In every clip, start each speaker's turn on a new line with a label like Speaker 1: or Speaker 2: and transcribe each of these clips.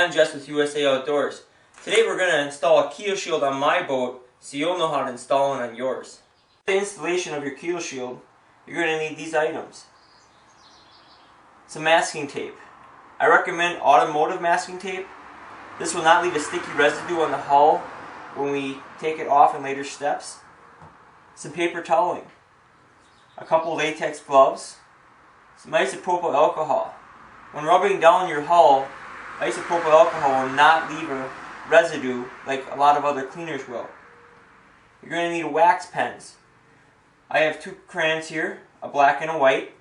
Speaker 1: Hi, I'm Jess with USA Outdoors. Today we're going to install a KeelShield on my boat so you'll know how to install it on yours. For the installation of your KeelShield, you're going to need these items. Some masking tape. I recommend automotive masking tape. This will not leave a sticky residue on the hull when we take it off in later steps. Some paper toweling. A couple latex gloves. Some isopropyl alcohol. When rubbing down your hull, isopropyl alcohol will not leave a residue like a lot of other cleaners will. You're going to need wax pens. I have two crayons here, a black and a white.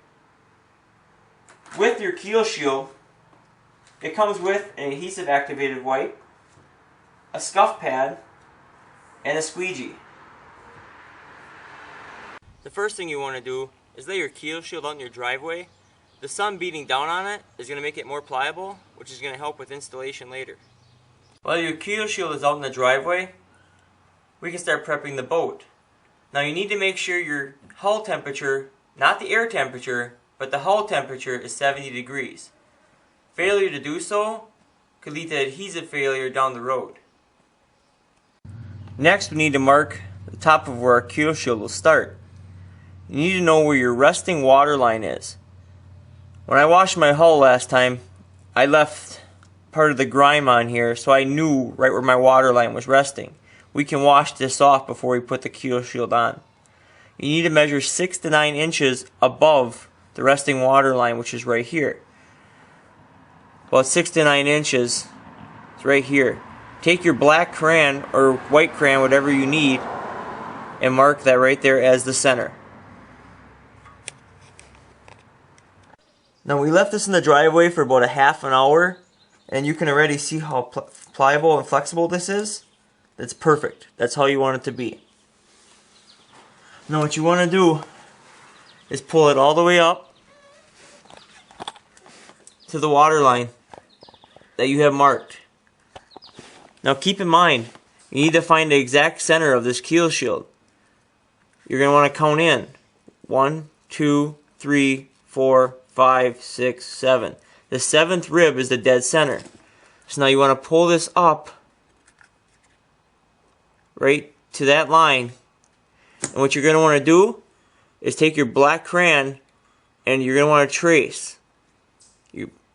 Speaker 1: With your KeelShield, it comes with an adhesive activated wipe, a scuff pad, and a squeegee. The first thing you want to do is lay your KeelShield out in your driveway. The sun beating down on it is going to make it more pliable, which is going to help with installation later. While your KeelShield is out in the driveway, we can start prepping the boat. Now you need to make sure your hull temperature, not the air temperature, but the hull temperature is 70 degrees. Failure to do so could lead to adhesive failure down the road. Next, we need to mark the top of where our KeelShield will start. You need to know where your resting water line is. When I washed my hull last time, I left part of the grime on here, so I knew right where my water line was resting. We can wash this off before we put the KeelShield on. You need to measure 6 to 9 inches above the resting water line, which is right here. Well, 6 to 9 inches is right here. Take your black crayon or white crayon, whatever you need, and mark that right there as the center. Now we left this in the driveway for about a half an hour, and you can already see how pliable and flexible this is. That's perfect. That's how you want it to be. Now what you want to do is pull it all the way up to the water line that you have marked. Now keep in mind, you need to find the exact center of this KeelShield. You're going to want to count in 1, 2, 3, 4, 5, 6, 7. The 7th rib is the dead center. So now you want to pull this up right to that line. And what you're going to want to do is take your black crayon and you're going to want to trace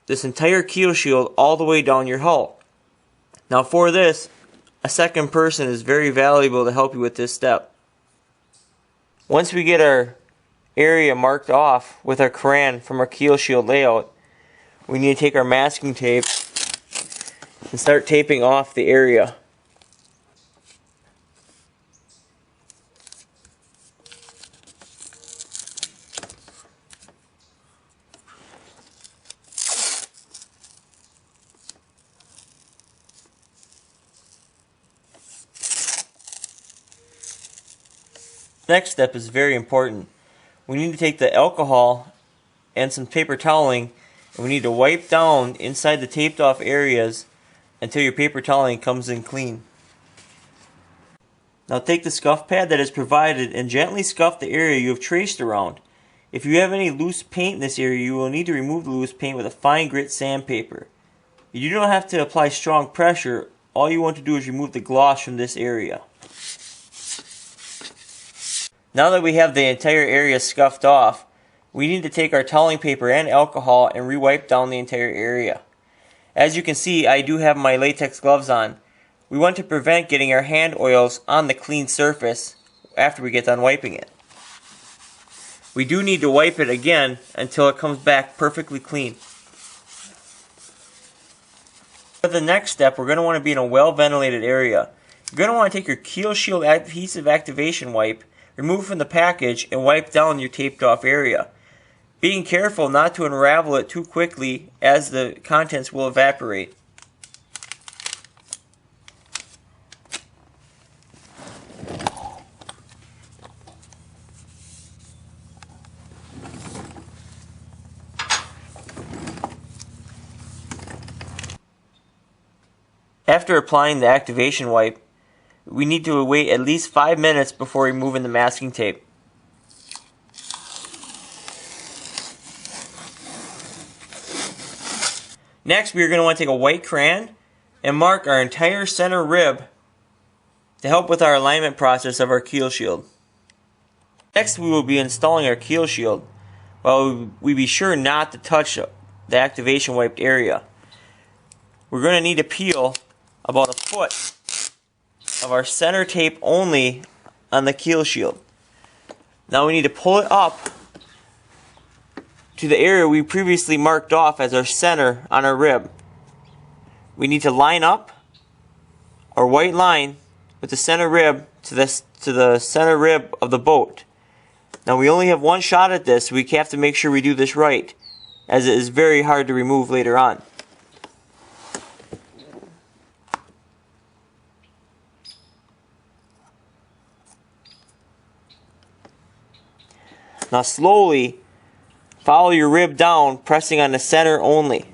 Speaker 1: this entire KeelShield all the way down your hull. Now for this, a second person is very valuable to help you with this step. Once we get our area marked off with our crayon from our KeelShield layout, we need to take our masking tape and start taping off the area. Next step is very important. We need to take the alcohol and some paper toweling, and we need to wipe down inside the taped off areas until your paper toweling comes in clean. Now take the scuff pad that is provided and gently scuff the area you have traced around. If you have any loose paint in this area, you will need to remove the loose paint with a fine grit sandpaper. You do not have to apply strong pressure. All you want to do is remove the gloss from this area. Now that we have the entire area scuffed off, we need to take our toweling paper and alcohol and re-wipe down the entire area. As you can see, I do have my latex gloves on. We want to prevent getting our hand oils on the clean surface after we get done wiping it. We do need to wipe it again until it comes back perfectly clean. For the next step, we're going to want to be in a well-ventilated area. You're going to want to take your KeelShield adhesive activation wipe, remove from the package, and wipe down your taped off area. Being careful not to unravel it too quickly as the contents will evaporate. After applying the activation wipe, we need to wait at least 5 minutes before removing the masking tape. Next, we are going to want to take a white crayon and mark our entire center rib to help with our alignment process of our keel shield. Next, we will be installing our keel shield, while we be sure not to touch the activation wiped area. We're going to need to peel about 1 foot of our center tape only on the keel shield. Now we need to pull it up to the area we previously marked off as our center on our rib. We need to line up our white line with the center rib to the center rib of the boat. Now we only have one shot at this, so we have to make sure we do this right, as it is very hard to remove later on. Now slowly follow your rib down, pressing on the center only.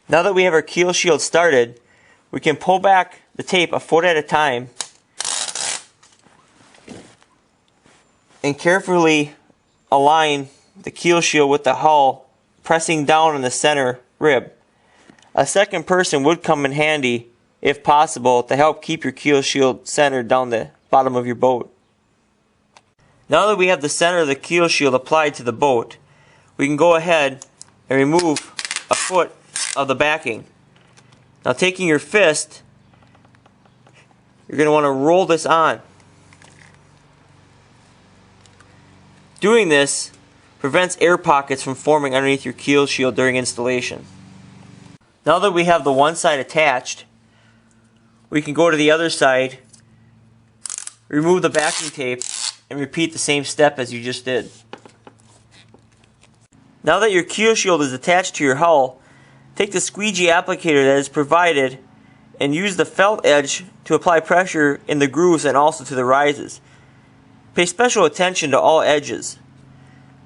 Speaker 1: Now that we have our keel shield started, we can pull back the tape 1 foot at a time and carefully align the keel shield with the hull, pressing down on the center rib. A second person would come in handy, if possible, to help keep your keel shield centered down the bottom of your boat. Now that we have the center of the keel shield applied to the boat, we can go ahead and remove 1 foot of the backing. Now taking your fist, you're going to want to roll this on. Doing this prevents air pockets from forming underneath your keel shield during installation. Now that we have the one side attached, we can go to the other side, remove the backing tape, and repeat the same step as you just did. Now that your keel shield is attached to your hull, take the squeegee applicator that is provided and use the felt edge to apply pressure in the grooves and also to the rises. Pay special attention to all edges.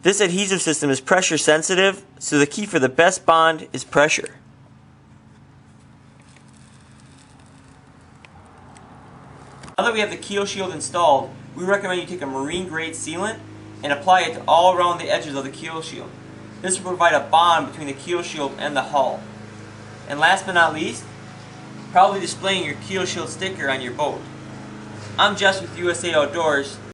Speaker 1: This adhesive system is pressure sensitive, so the key for the best bond is pressure. Now that we have the keel shield installed, we recommend you take a marine grade sealant and apply it all around the edges of the keel shield. This will provide a bond between the keel shield and the hull. And last but not least, proudly displaying your keel shield sticker on your boat. I'm Jess with USA Outdoors.